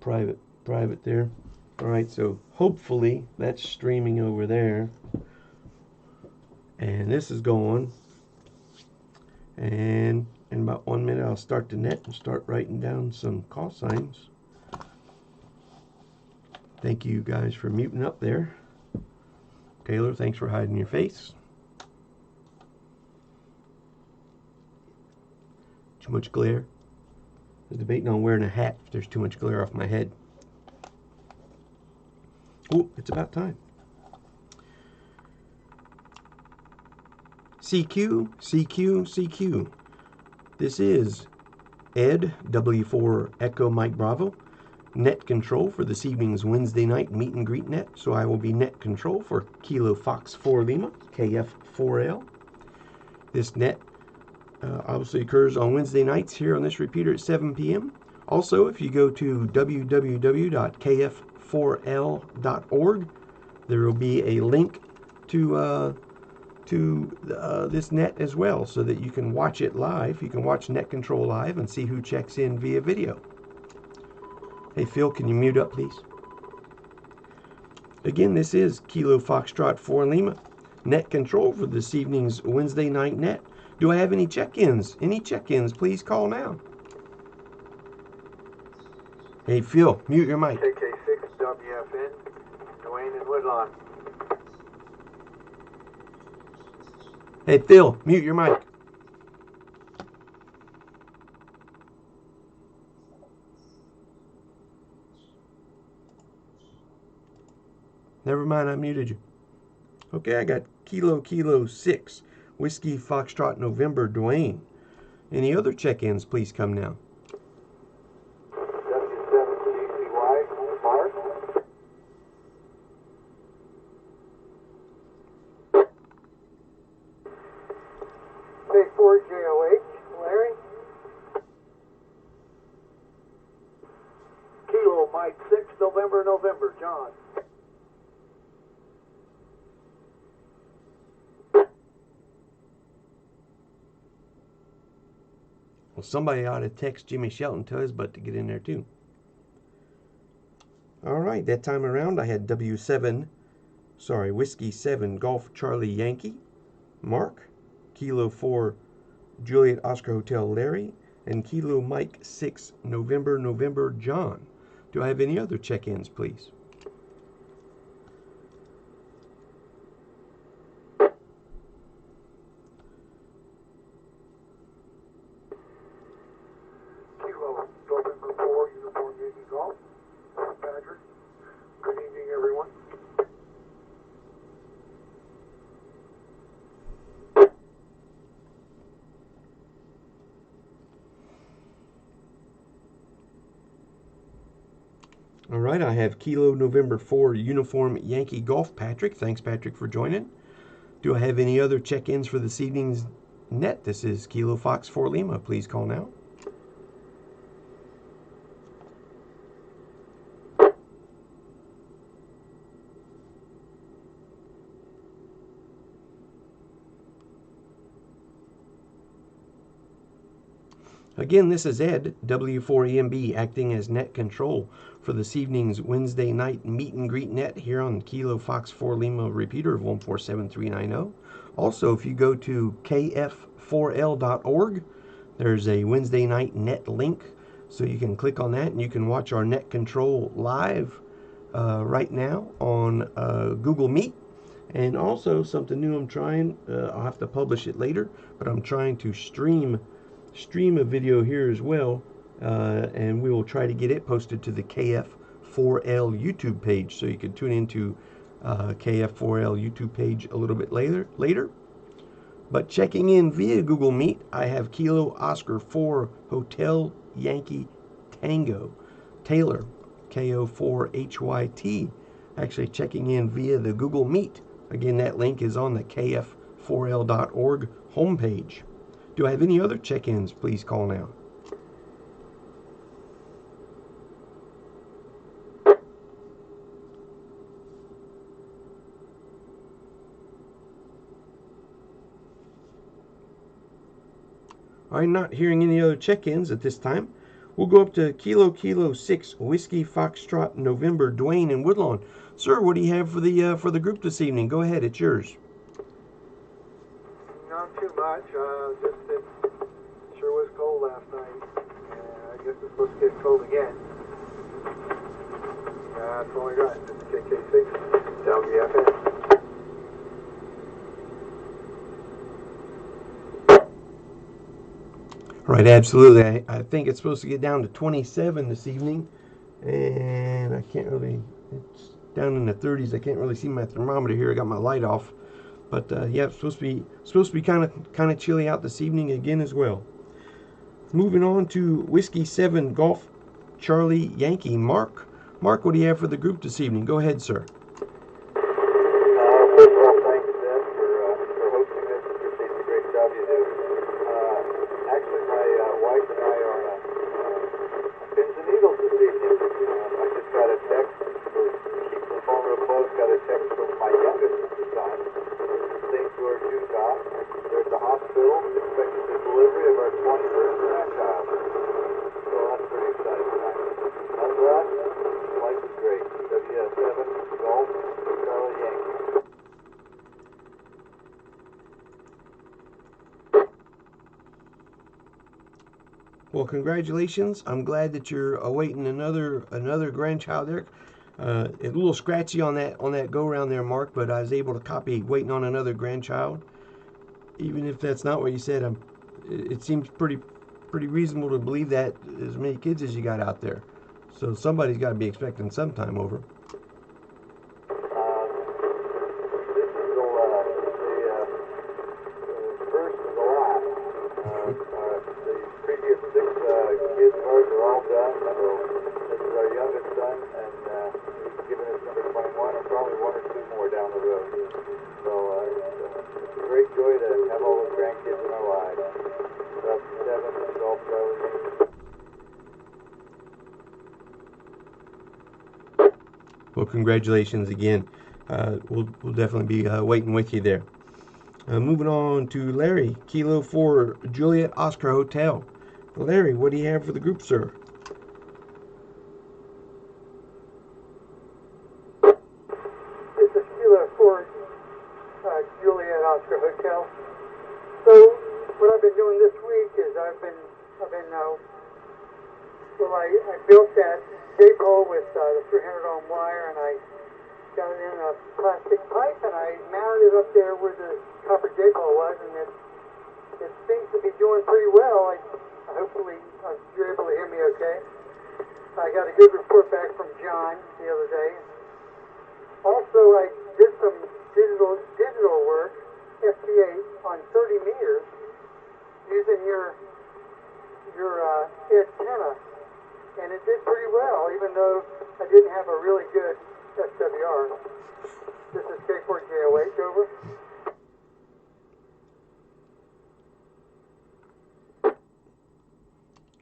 private there. All right, so hopefully that's streaming over there. And this is going. And in about 1 minute, I'll start the net and start writing down some call signs. Thank you guys for muting up there. Taylor, thanks for hiding your face. Too much glare. I was debating on wearing a hat if there's too much glare off my head. Oh, it's about time. CQ, CQ, CQ. This is Ed, W4 Echo Mike Bravo, net control for this evening's Wednesday night meet and greet net. So I will be net control for Kilo Fox 4 Lima, KF4L. This net obviously occurs on Wednesday nights here on this repeater at 7 p.m. Also, if you go to www.kf4l.org, there will be a link to this net as well, so that you can watch it live. You can watch Net Control live and see who checks in via video. Hey Phil, can you mute up please? Again, this is Kilo Foxtrot 4 Lima, net control for this evening's Wednesday night net. Do I have any check-ins? Any check-ins, please call now. Hey Phil, mute your mic. KK6WFN, Dwayne and Woodlawn. Hey Phil, mute your mic. Never mind, I muted you. Okay, I got Kilo 6, Whiskey Foxtrot November, Dwayne. Any other check-ins, please come now. W7CCY, Mark. K4JOH, Larry. Kilo Mike 6, November, John. Well, somebody ought to text Jimmy Shelton, tell his butt to get in there too. All right, that time around I had Whiskey 7, Golf Charlie Yankee, Mark, Kilo 4, Juliet Oscar Hotel Larry, and Kilo Mike 6, November, John. Do I have any other check-ins, please? Kilo November 4, Uniform Yankee Golf. Patrick. Good evening, everyone. All right, I have Kilo November 4, Uniform Yankee Golf, Patrick. Thanks, Patrick, for joining. Do I have any other check-ins for this evening's net? This is Kilo Fox 4 Lima. Please call now. Again, this is Ed, W4EMB, acting as net control for this evening's Wednesday night meet and greet net here on Kilo Fox 4 Lima repeater of 147390. Also, if you go to KF4L.org, there's a Wednesday night net link, so you can click on that and you can watch our net control live right now on Google Meet. And also, something new I'm trying, I'll have to publish it later, but I'm trying to stream a video here as well, and we will try to get it posted to the KF4L YouTube page, so you can tune into KF4L YouTube page a little bit later. But checking in via Google Meet, I have Kilo Oscar 4 Hotel Yankee Tango Taylor, KO4HYT, actually checking in via the Google Meet. Again, that link is on the KF4L.org homepage. Do I have any other check-ins? Please call now. All right, not hearing any other check-ins at this time. We'll go up to Kilo 6 Whiskey Foxtrot November, Dwayne in Woodlawn. Sir, what do you have for the group this evening? Go ahead, it's yours. Not too much. Just it sure was cold last night. I guess it's supposed to get cold again. That's all I got. This is KK6 WFN. Right, absolutely. I think it's supposed to get down to 27 this evening, and I can't really. It's down in the 30s. I can't really see my thermometer here. I got my light off, but yeah, it's supposed to be kind of chilly out this evening again as well. Moving on to Whiskey 7 Golf Charlie Yankee. Mark, what do you have for the group this evening? Go ahead, sir. First of all, thanks, Deb, for hosting this. Appreciate the great job you do. Actually, my wife and I are on pins and needles this evening. I just got a text, for keep the phone real close, got a text from my youngest son, St. George, Utah. They're at the hospital, expecting the delivery of our 21st grandchild. So that's pretty exciting tonight. Other than that, life is great. WS7 Golf Charlie Yankee. Well, congratulations. I'm glad that you're awaiting another grandchild there. A little scratchy on that go round there, Mark, but I was able to copy waiting on another grandchild. Even if that's not what you said, it seems pretty reasonable to believe that as many kids as you got out there. So somebody's got to be expecting some time over. This is the first and the last. The previous 6 kids of ours are all done. This is our youngest son, and he's given us number 21, and probably 1 or 2 more down the road. So it's a great joy to have all those grandkids in our lives. That's 7 Golf Charlie. Well, congratulations again. We'll definitely be waiting with you there. Moving on to Larry, Kilo 4 Juliet Oscar Hotel. Larry, what do you have for the group, sir? This is Kilo 4 Juliet Oscar Hotel. So what I've been doing this week is I built that J-pole with the 300 ohm wire, and I got it in a plastic pipe, and I mounted it up there where the copper J-pole was, and it seems to be doing pretty well. Hopefully you're able to hear me okay. I got a good report back from John the other day. Also, I did some digital work, FT8, on 30 meters using your antenna, and it did pretty well, even though I didn't have a really good SWR. This is K4L, over.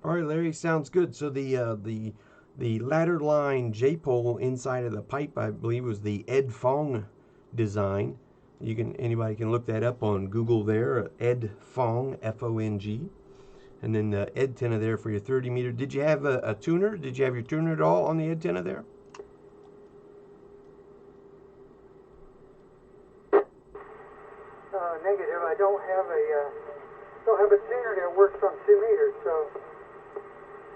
All right, Larry, sounds good. So the ladder line J-pole inside of the pipe, I believe, was the Ed Fong design. Anybody can look that up on Google there, Ed Fong, F-O-N-G. And then the antenna there for your 30 meter. Did you have a tuner? Did you have your tuner at all on the antenna there? Negative. I don't have a tuner that works on 2 meters, so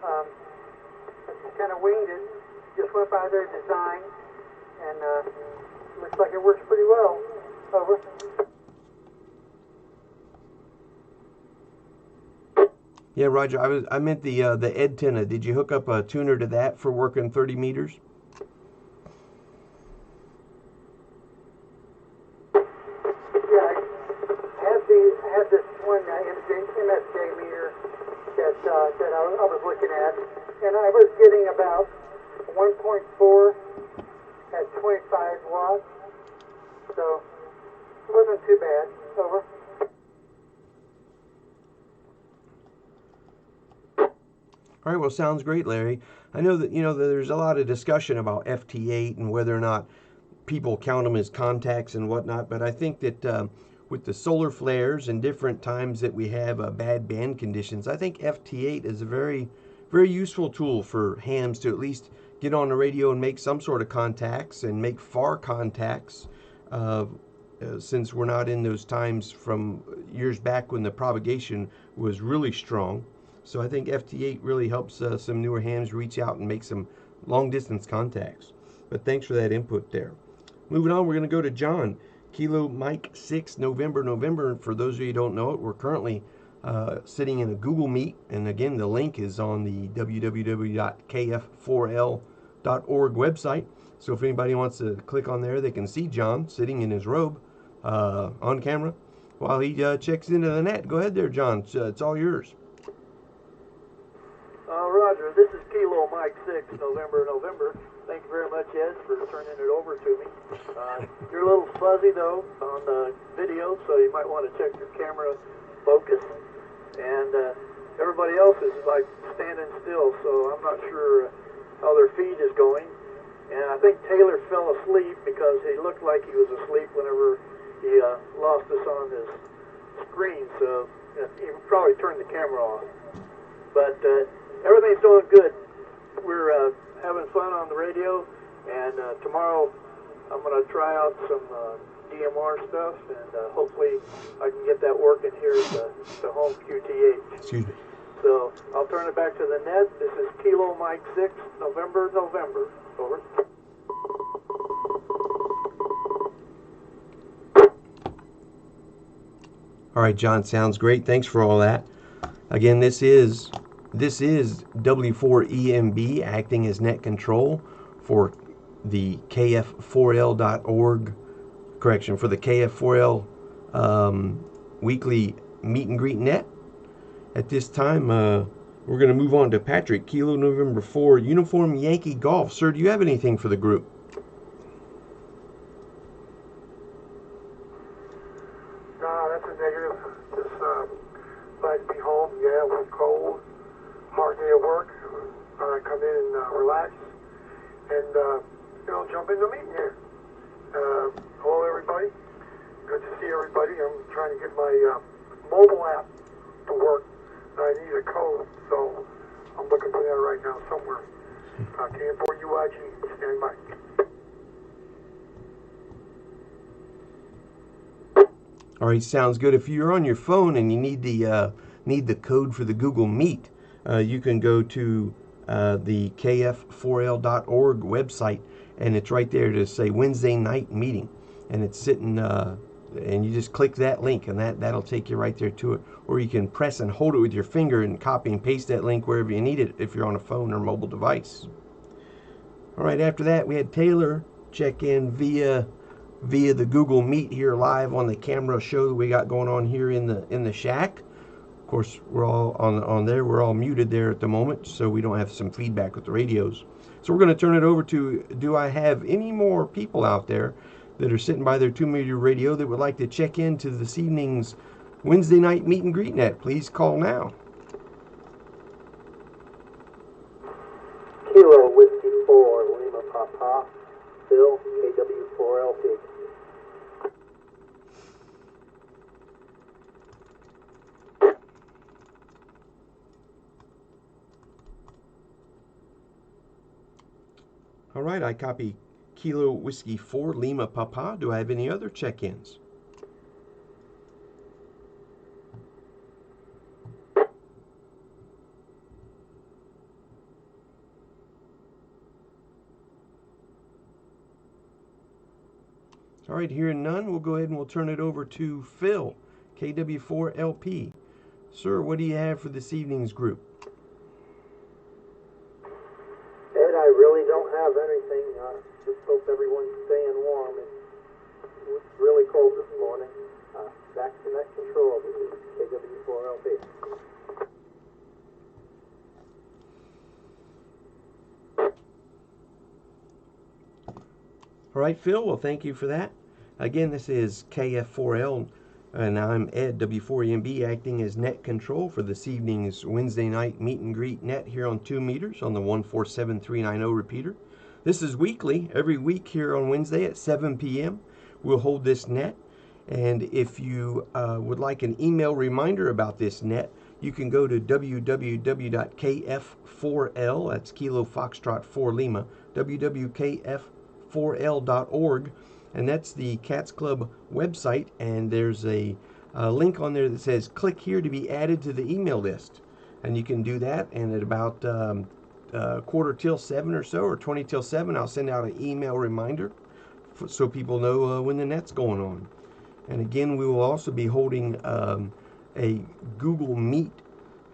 I just kind of winged it. Just went by their design, and looks like it works pretty well. Over. Yeah, Roger. I meant the antenna. Did you hook up a tuner to that for working 30 meters? Yeah, I had this one MSJ meter that I was looking at, and I was getting about 1.4 at 25 watts, so it wasn't too bad. Over. All right, well, sounds great, Larry. I know that there's a lot of discussion about FT8 and whether or not people count them as contacts and whatnot, but I think that with the solar flares and different times that we have bad band conditions, I think FT8 is a very, very useful tool for hams to at least get on the radio and make some sort of contacts and make far contacts, since we're not in those times from years back when the propagation was really strong. So I think FT8 really helps some newer hams reach out and make some long distance contacts. But thanks for that input there. Moving on, we're going to go to John. Kilo Mike 6 November. For those of you who don't know it, we're currently sitting in a Google Meet, and again, the link is on the www.kf4l.org website. So if anybody wants to click on there, they can see John sitting in his robe on camera while he checks into the net. Go ahead there, John. It's all yours. Roger, this is Kilo Mike 6 November. Thank you very much, Ed, for turning it over to me. You're a little fuzzy, though, on the video, so you might want to check your camera focus. And everybody else is, like, standing still, so I'm not sure how their feed is going. And I think Taylor fell asleep because he looked like he was asleep whenever he lost us on his screen, so he probably turned the camera off. But everything's doing good. We're having fun on the radio, and tomorrow I'm going to try out some DMR stuff, and hopefully I can get that working here at the home QTH. Excuse me. So I'll turn it back to the net. This is Kilo Mike 6 November. Over. All right, John, sounds great. Thanks for all that. Again, this is W4EMB acting as net control for the KF4L.org, correction, for the KF4L weekly meet and greet net. At this time, we're going to move on to Patrick, Kilo November 4, Uniform Yankee Golf. Sir, do you have anything for the group? That's a negative. Just glad to be home. Yeah, it was cold. Hard day of work. I come in and relax and, jump in the meeting here. Hello, everybody. Good to see everybody. I'm trying to get my mobile app to work. I need a code, so I'm looking for that right now somewhere. KF4UIG, stand by. All right, sounds good. If you're on your phone and you need the code for the Google Meet, you can go to the KF4L.org website, and it's right there to say Wednesday night meeting, and it's sitting, and you just click that link, and that'll take you right there to it. Or you can press and hold it with your finger and copy and paste that link wherever you need it if you're on a phone or mobile device. All right, after that, we had Taylor check in via the Google Meet here live on the camera show that we got going on here in the shack. Of course, we're all on there. We're all muted there at the moment, so we don't have some feedback with the radios. So we're going to turn it over to, do I have any more people out there that are sitting by their 2-meter radio that would like to check into this evening's Wednesday night meet and greet net? Please call now. Kilo Whiskey 4 Lima Papa, Bill, KW4LP. All right, I copy Kilo Whiskey 4 Lima Papa. Do I have any other check-ins? All right, hearing none, we'll go ahead and we'll turn it over to Phil, KW4LP. Sir, what do you have for this evening's group? Ed, I really don't have anything. Just hope everyone's staying warm. It was really cold this morning. Back to net control. This is KW4LP. All right, Phil, well, thank you for that. Again, this is KF4L, and I'm Ed, W4EMB, acting as net control for this evening's Wednesday night meet and greet net here on 2 meters on the 147390 repeater. This is weekly, every week here on Wednesday at 7 p.m. We'll hold this net, and if you would like an email reminder about this net, you can go to www.kf4l, that's Kilo Foxtrot 4 Lima, www.kf4l.org, and that's the Cats Club website, and there's a link on there that says click here to be added to the email list. And you can do that, and at about quarter till 7 or so, or 20 till 7, I'll send out an email reminder so people know when the net's going on. And again, we will also be holding a Google Meet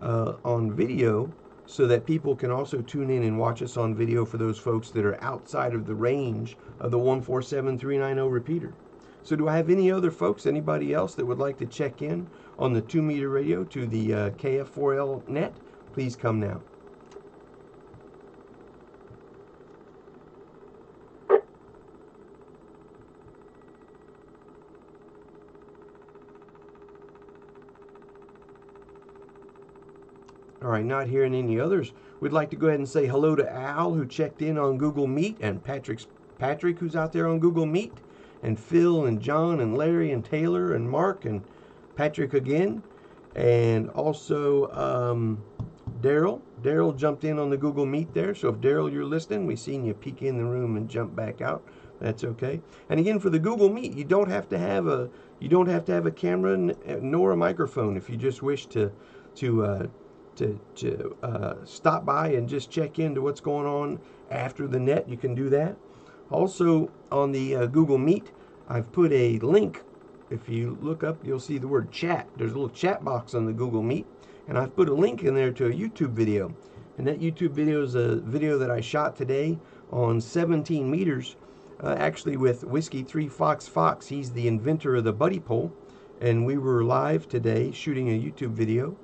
on video so that people can also tune in and watch us on video for those folks that are outside of the range of the 147390 repeater. So do I have any other folks, anybody else that would like to check in on the 2-meter radio to the KF4L net? Please come now. All right, not hearing any others. We'd like to go ahead and say hello to Al, who checked in on Google Meet, and Patrick, who's out there on Google Meet, and Phil and John and Larry and Taylor and Mark and Patrick again, and also Daryl. Daryl jumped in on the Google Meet there, so if Daryl, you're listening, we seen you peek in the room and jump back out. That's okay. And again, for the Google Meet, you don't have to have a camera nor a microphone if you just wish to stop by and just check into what's going on after the net. You can do that. Also on the Google Meet, I've put a link. If you look up, you'll see the word chat. There's a little chat box on the Google Meet, and I've put a link in there to a YouTube video. And that YouTube video is a video that I shot today on 17 meters, actually with Whiskey 3 Fox Fox. He's the inventor of the buddy pole, and we were live today shooting a YouTube video.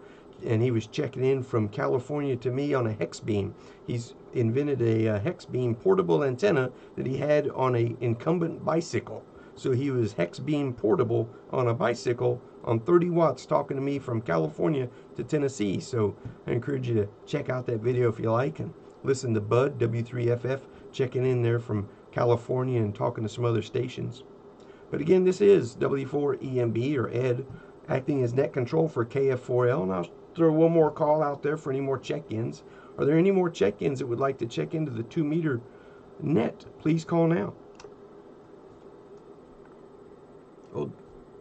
And he was checking in from California to me on a hex beam. He's invented a hex beam portable antenna that he had on a incumbent bicycle. So he was hex beam portable on a bicycle on 30 watts talking to me from California to Tennessee. So I encourage you to check out that video if you like, and listen to Bud, W3FF, checking in there from California and talking to some other stations. But again, this is W4EMB, or Ed, acting as net control for KF4L. And I'll throw one more call out there for any more check-ins. Are there any more check-ins that would like to check into the 2-meter net? Please call now. Oh,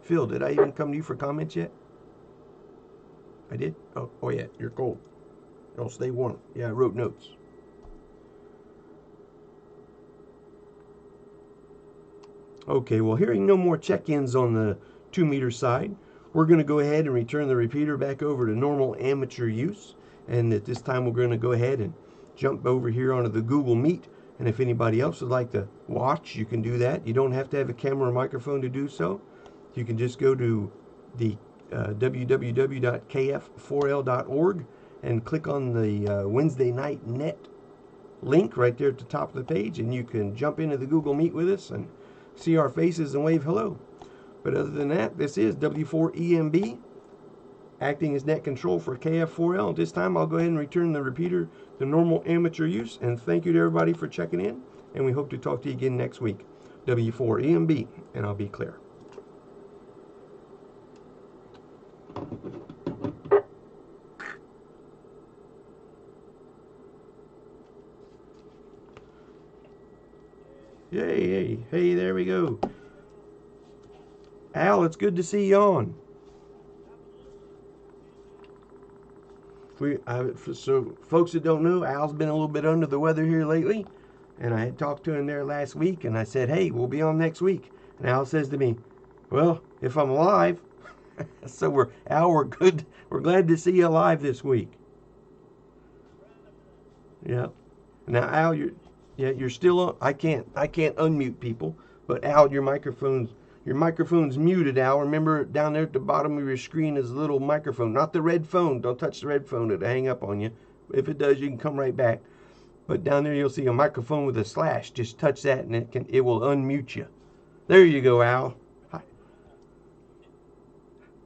Phil, did I even come to you for comments yet? I did? Oh yeah, you're cold. Oh, stay warm. Yeah, I wrote notes. Okay, well, hearing no more check-ins on the 2-meter side, we're going to go ahead and return the repeater back over to normal amateur use. And at this time, we're going to go ahead and jump over here onto the Google Meet. And if anybody else would like to watch, you can do that. You don't have to have a camera or microphone to do so. You can just go to the www.kf4l.org and click on the Wednesday night net link right there at the top of the page, and you can jump into the Google Meet with us and see our faces and wave hello. But other than that, this is W4EMB, acting as net control for KF4L. This time I'll go ahead and return the repeater to normal amateur use, and thank you to everybody for checking in, and we hope to talk to you again next week. W4EMB, and I'll be clear. Hey, there we go. Al, it's good to see you on. So folks that don't know, Al's been a little bit under the weather here lately, and I had talked to him there last week, and I said, hey, we'll be on next week. And Al says to me, well, if I'm alive. So we're good. We're glad to see you alive this week. Yeah. Now, Al, you're still on. I can't unmute people, but Al, your microphone's muted, Al. Remember, down there at the bottom of your screen is a little microphone, not the red phone. Don't touch the red phone; it'll hang up on you. If it does, you can come right back. But down there, you'll see a microphone with a slash. Just touch that, and it will unmute you. There you go, Al. Hi.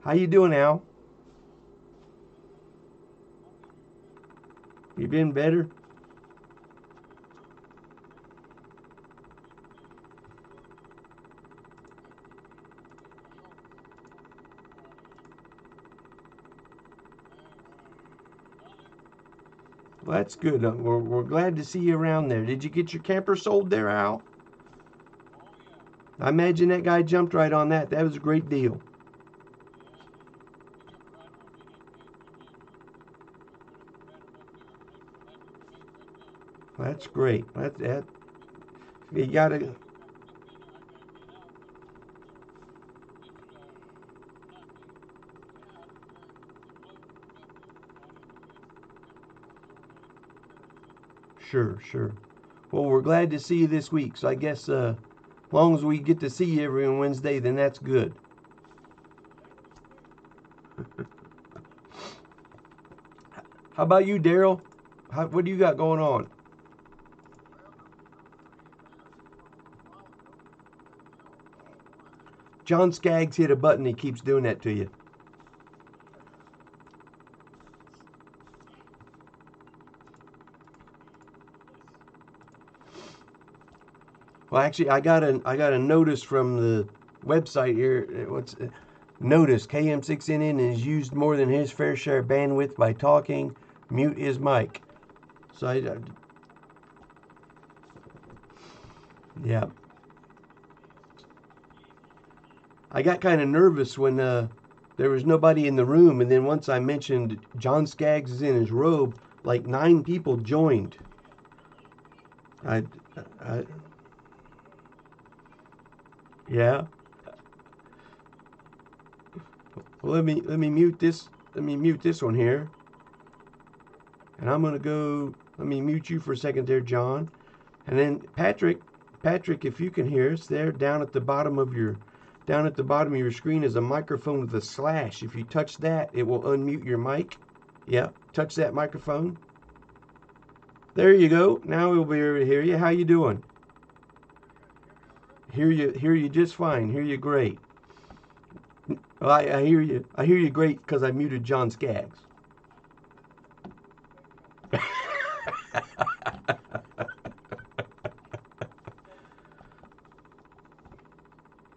How you doing, Al? You been better? Well, that's good. We're glad to see you around there. Did you get your camper sold there, Al? I imagine that guy jumped right on that. That was a great deal. That's great. That you gotta. Sure, sure. Well, we're glad to see you this week. So I guess as long as we get to see you every Wednesday, then that's good. How about you, Daryl? What do you got going on? John Skaggs hit a button. He keeps doing that to you. Well, actually, I got a notice from the website here. What's notice? KM6NN has used more than his fair share of bandwidth by talking. Mute his mic. So yeah. I got kind of nervous when there was nobody in the room, and then once I mentioned John Skaggs is in his robe, like 9 people joined. I yeah. Well, let me mute this. Let me mute this one here, and I'm gonna go. Let me mute you for a second there, John, and then Patrick, if you can hear us, there down at the bottom of your screen is a microphone with a slash. If you touch that, it will unmute your mic. Yeah, touch that microphone. There you go. Now we'll be able to hear you. How you doing? Hear you just fine. Hear you great. Well, I hear you. I hear you great because I muted John Skaggs.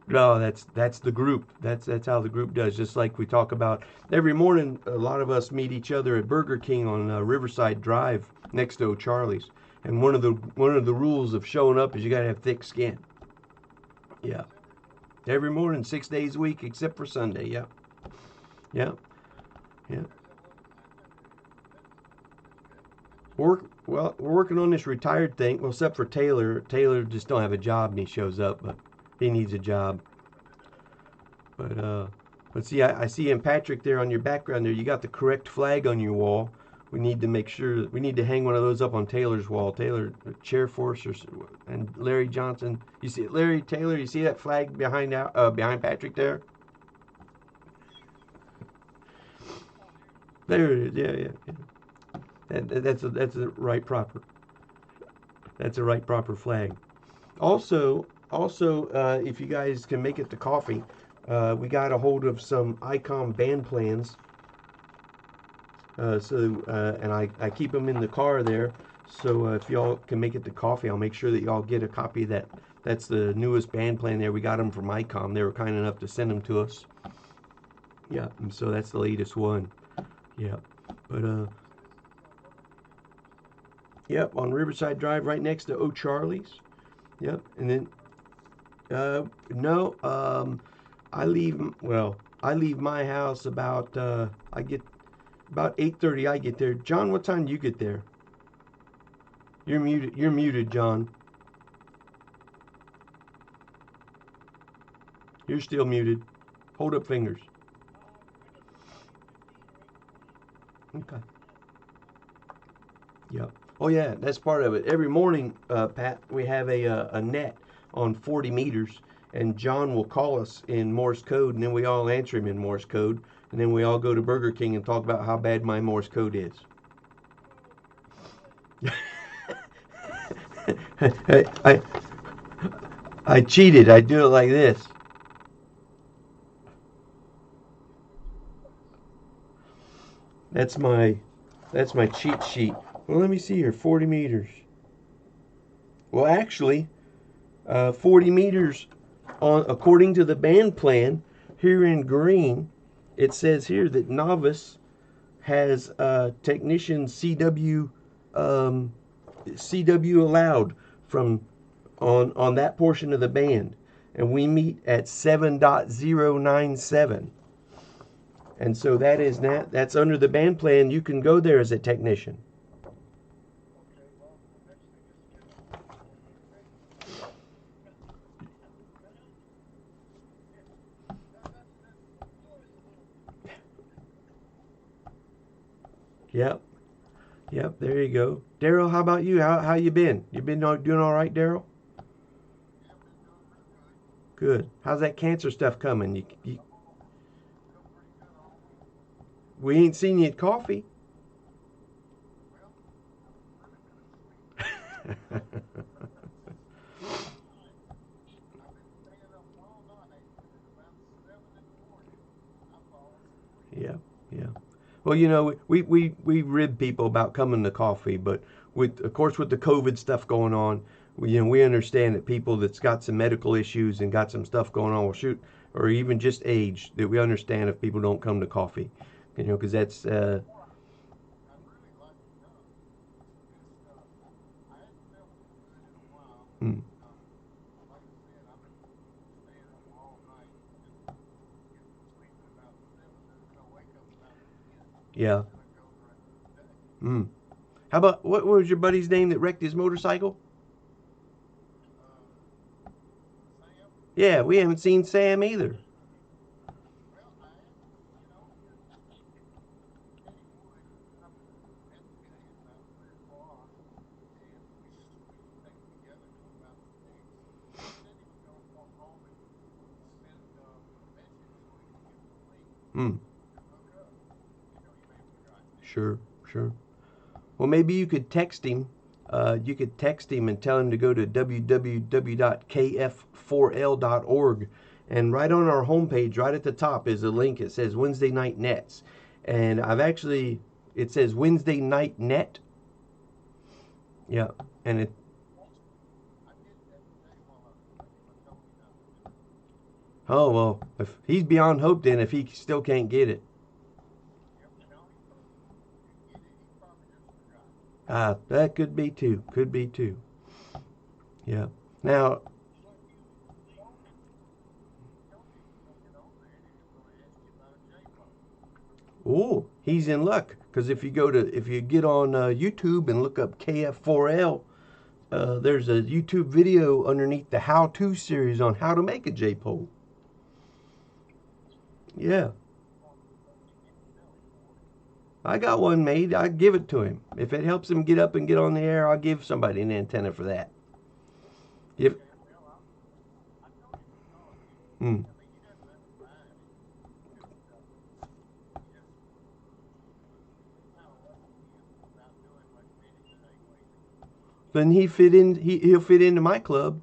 No, that's the group. That's how the group does. Just like we talk about every morning, a lot of us meet each other at Burger King on Riverside Drive next to O'Charlie's. And one of the rules of showing up is you gotta have thick skin. Yeah, every morning, 6 days a week, except for Sunday. Yeah, yeah, yeah. We're working on this retired thing. Well, except for Taylor. Taylor just don't have a job, and he shows up, but he needs a job. But let's see. I see in Patrick there on your background there. You got the correct flag on your wall. We need to make sure. We need to hang one of those up on Taylor's wall. Taylor, Chair Force, and Larry Johnson. You see Larry Taylor. You see that flag behind Patrick there? There it is. Yeah, yeah. That's a right proper. That's a right proper flag. Also, if you guys can make it to coffee, we got a hold of some ICOM band plans. And I keep them in the car there. So if y'all can make it to coffee, I'll make sure that y'all get a copy of that. That's the newest band plan there. We got them from ICOM. They were kind enough to send them to us. Yeah, and so that's the latest one. Yeah, but yep, on Riverside Drive, right next to O'Charlie's. Yep, and then no, I leave my house about I get about 8:30. I get there. John, what time do you get there? You're muted. You're muted, John. You're still muted. Hold up fingers. Okay. Yep. Oh yeah, that's part of it. Every morning, Pat, we have a net on 40 meters, and John will call us in Morse code, and then we all answer him in Morse code, and then we all go to Burger King and talk about how bad my Morse code is. I cheated. I do it like this. That's my cheat sheet. Well, let me see here. 40 meters. Well, actually, 40 meters according to the band plan here in green. It says here that Novice has technician CW CW allowed from on that portion of the band, and we meet at 7.097. And so that's under the band plan. You can go there as a technician. Yep. Yep, there you go. Daryl, how about you? How you been? You been doing all right, Daryl? Good. How's that cancer stuff coming? We ain't seen you at coffee. Yeah, yeah. Well, you know, we rib people about coming to coffee, but of course with the COVID stuff going on, we understand that people that's got some medical issues and got some stuff going on, well, shoot, or even just age, that we understand if people don't come to coffee, because that's mm, yeah. Mm. How about what was your buddy's name that wrecked his motorcycle? Yeah, we haven't seen Sam either. Mm. Sure, sure. Well, maybe you could text him. You could text him and tell him to go to www.kf4l.org. And right on our homepage, right at the top, is a link. It says Wednesday Night Nets. And it says Wednesday Night Net. Yeah. And oh, well, if he's beyond hope then if he still can't get it. That could be too. Could be too. Yeah. Now, oh, he's in luck because if you get on YouTube and look up KF4L, there's a YouTube video underneath the how-to series on how to make a J-pole. Yeah, I got one made. I'd give it to him if it helps him get up and get on the air. I'll give somebody an antenna for that. If mm, then he'll fit into my club.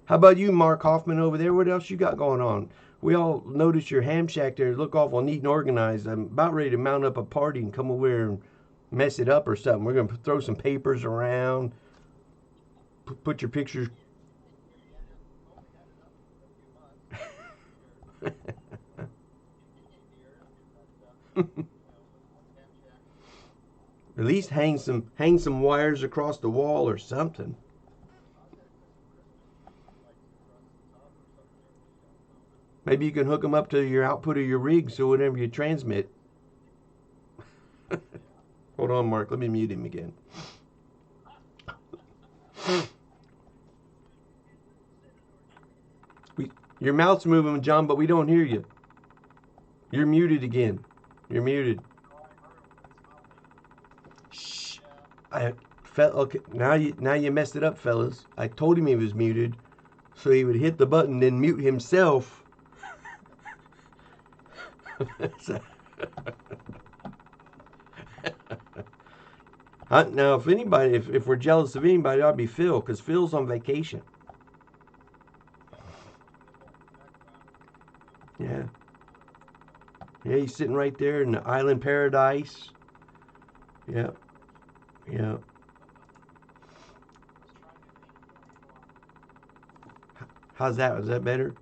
How about you, Mark Hoffman over there? What else you got going on? We all noticed your ham shack there look awful neat and organized. I'm about ready to mount up a party and come over here and mess it up or something. We're gonna throw some papers around, put your pictures. At least hang some wires across the wall or something. Maybe you can hook them up to your output of your rig so whenever you transmit. Hold on, Mark. Let me mute him again. Your mouth's moving, John, but we don't hear you. You're muted again. You're muted. Shh. Okay. Now you messed it up, fellas. I told him he was muted, so he would hit the button then mute himself. Now, if we're jealous of anybody, it ought to be Phil, because Phil's on vacation. Yeah. Yeah, he's sitting right there in the island paradise. Yeah. Yeah. How's that? Was that better?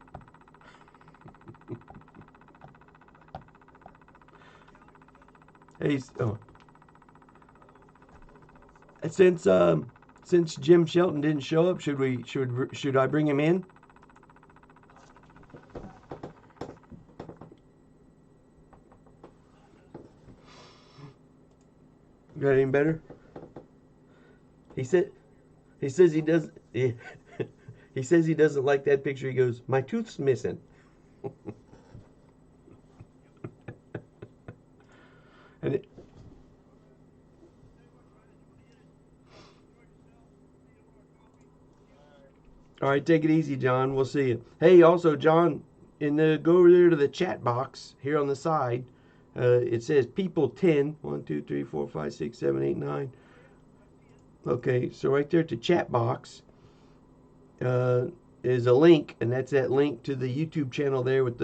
Hey, oh. Since Jim Shelton didn't show up, should I bring him in? Got any better? He said he says he does he, he says he doesn't like that picture. He goes, "My tooth's missing." And it, all right, take it easy, John. We'll see you. Hey, also, John, go over there to the chat box here on the side. It says people 10. 1, 2, 3, 4, 5, 6, 7, 8, 9. Okay, so right there at the chat box is a link, and that's that link to the YouTube channel there with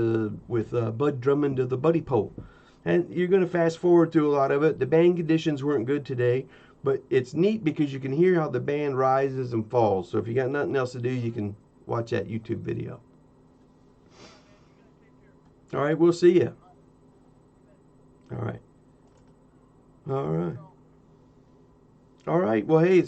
Bud Drummond of the Buddy Pole. And you're going to fast forward through a lot of it. The band conditions weren't good today, but it's neat because you can hear how the band rises and falls. So if you got nothing else to do, you can watch that YouTube video. All right, we'll see you. All right. All right. All right. Well, hey, it's good.